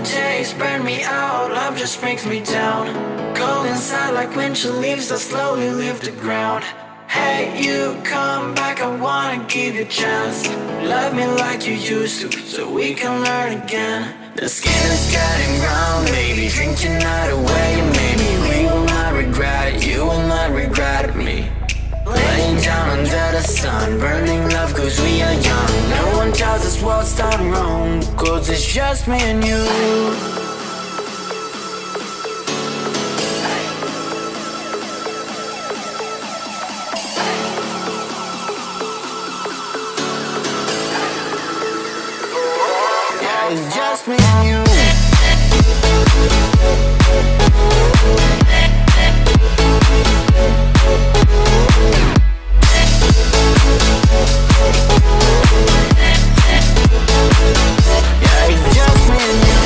days burn me out, love just brings me down. Cold inside like winter leaves that slowly leave the ground. Hey, you come back, I wanna give you a chance. Love me like you used to, so we can learn again. The skin is getting brown, baby, drink your night away. Maybe we will not regret it, you will not regret me. Laying down under the sun, burning love cause we are young. No one tells us what's done wrong, cause it's just me and you. It's just me and you. Yeah, it's just me and you.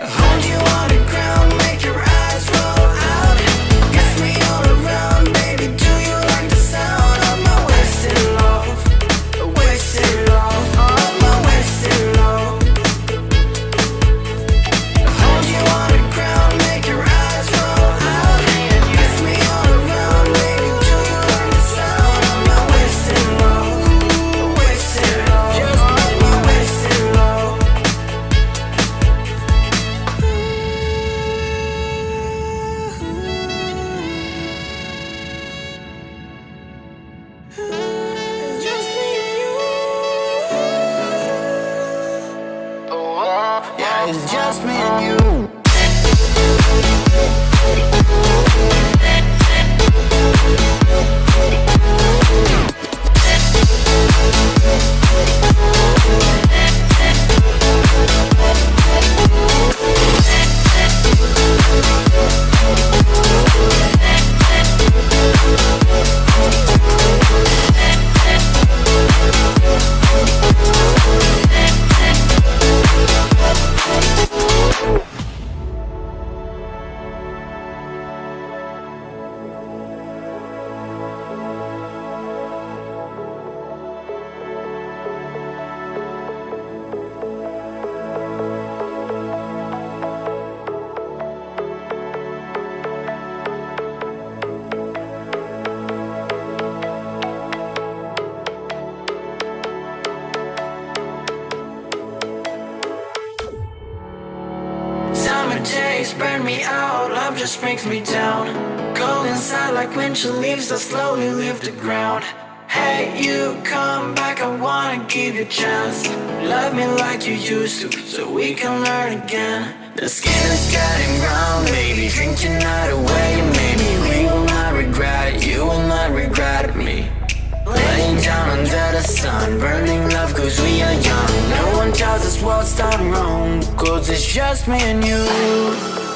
Hold you on the ground, make your eyes roll out. Kiss me all around, baby, do you like the sound of my wasted love? Wasted love, of my wasted love. Hold you on the ground, make your eyes roll out. Kiss me all around, baby, do you like the sound of my wasted love? Wasted love, just my wasted love. It's just me and you. Yeah, it's just me and you. Summer days burn me out, love just brings me down. Cold inside like winter leaves that slowly leave the ground. Hey, you come back, I wanna give you a chance. Love me like you used to, so we can learn again. The skin is getting brown, baby, drink your night away. Maybe we will not regret it, you will not regret me. Laying down under the sun, burning love cause we are young. No one tells us what's done wrong, cause it's just me and you.